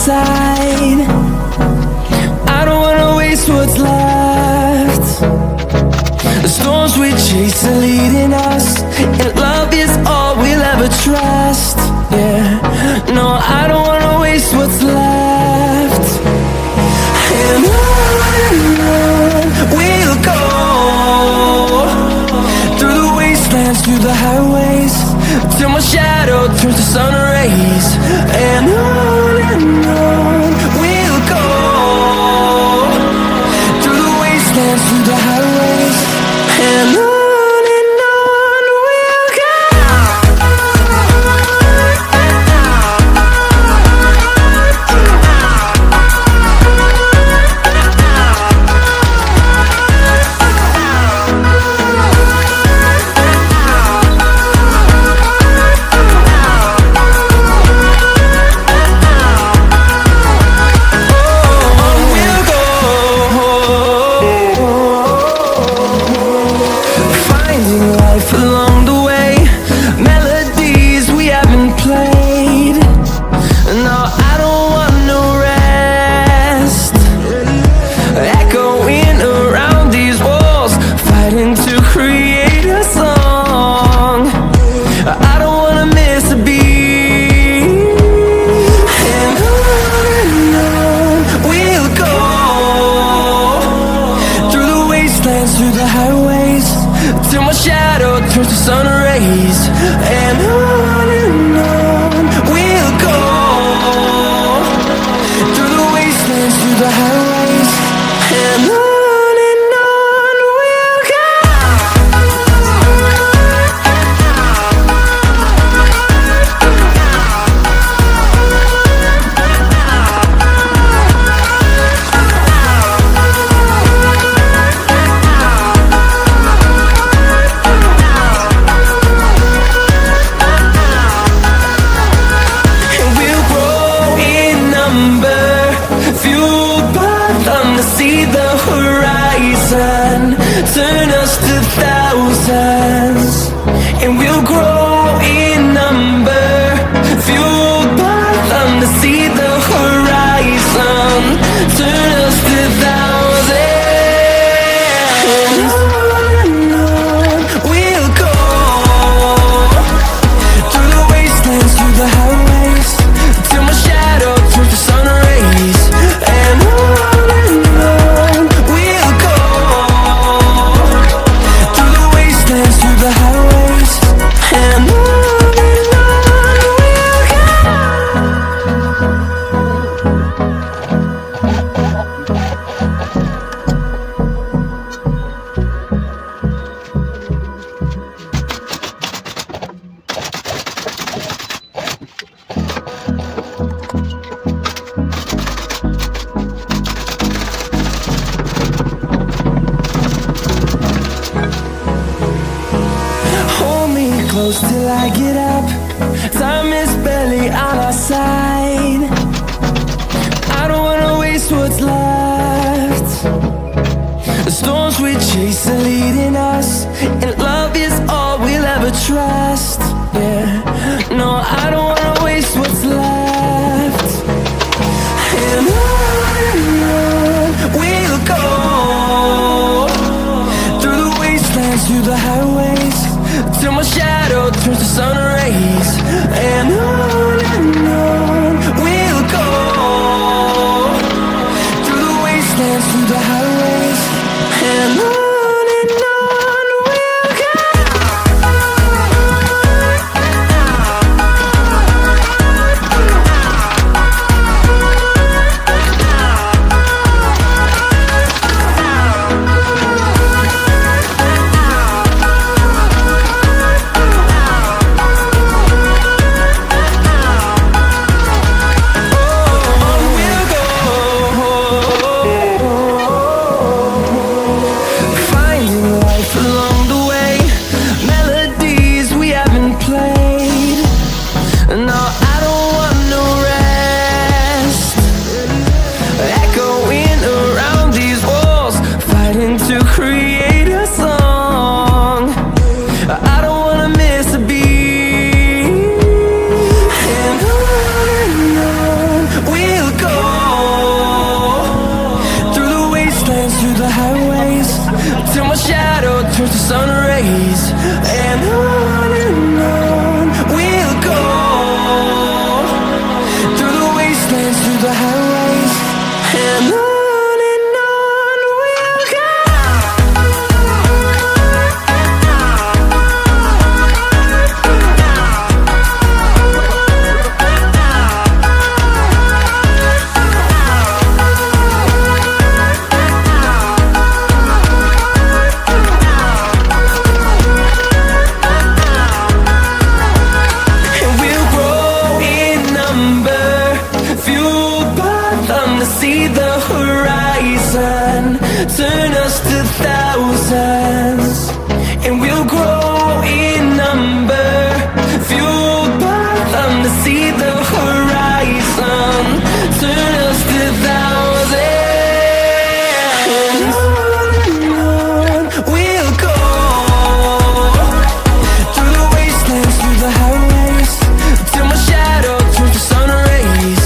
side. I don't wanna waste what's left. The storms we chase are leading us, and love is all we'll ever trust. Yeah, no, I don't wanna waste what's left. And on we'll go, through the wastelands, through the highways, till my shadow turns to sun rays. And on we'll go, through the wastelands, through the highways, and on we'll go. Along the way, melodies we haven't played. No, I don't want no rest. Echoing around these walls, fighting to create a song. I don't wanna miss a beat. And on we'll go, through the wastelands, through the highways, till my shadow turns to sun rays. And on we'll go, through the wastelands, through the highways, and on we'll go. See the horizon, turn us to thousands, and we'll grow in number, fueled by them to see the horizon, turn us to thousands. And on we'll go, through the wastelands, through the highways, till my shadow turns to sun rays. And we'll go, through the wastelands, through the highways, and on we'll go. Hold me close till I get up. Time is barely on our side. I don't wanna waste what's left. The storms we chase are leading us, and love is all we'll ever trust. Yeah, no, I don't wanna waste what's left. And on we'll go, through the wastelands, through the highways, till my shadow turns to sun rays. And on we'll go, through the wastelands, through the highways, and on turn us to thousands, and we'll grow in number, fueled by them to see the horizon. Turn us to thousands, and on we'll go, through the wastelands, through the highways, till my shadow turns to sun rays.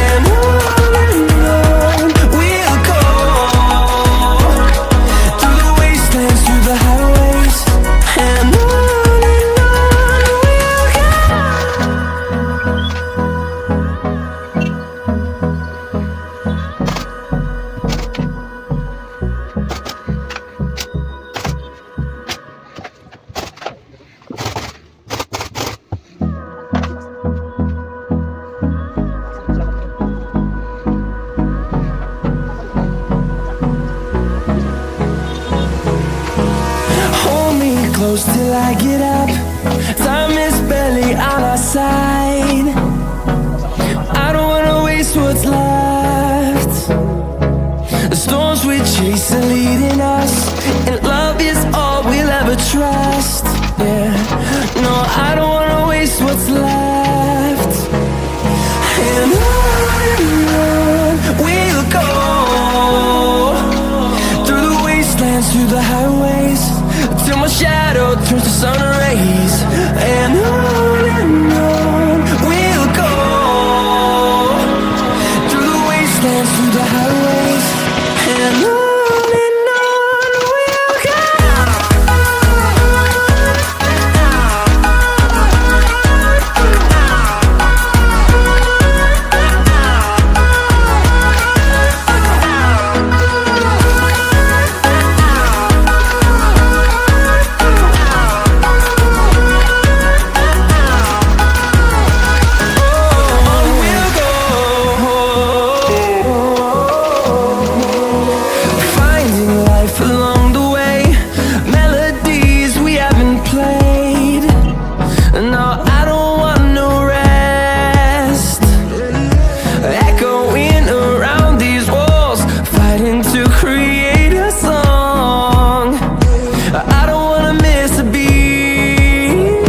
And on we'll go, through the wastelands, through the highways, and on we'll go. Hold me close till I get up. Time is barely on our side. I don't wanna waste what's left. The storms we chase are leading us, and love is all we'll ever trust. Yeah, no, I don't wanna waste what's left. And on we'll go, through the wastelands, through the highways, till my shadow turns to sun rays. And on we'll go, through the wastelands, through the highways, and on we'll go. Finding life along the way, melodies we haven't played. No, I don't want no rest. Echoing around these walls, fighting to create a song. I don't wanna miss a beat.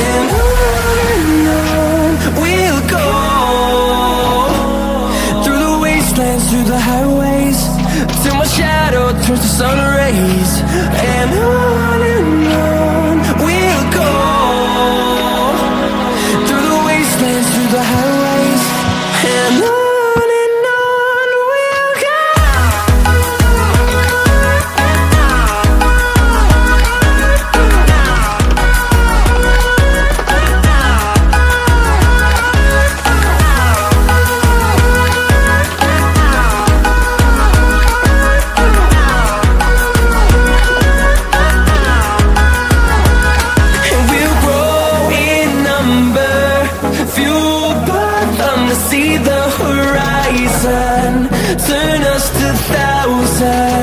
And on we'll go, through the wastelands, through the highways, till my shadow turns to sun rays. And on we'll go, through the wastelands, through the highways, and on we'll go. And we'll grow in number, fueled by them to see the horizon. Turn us to thousands.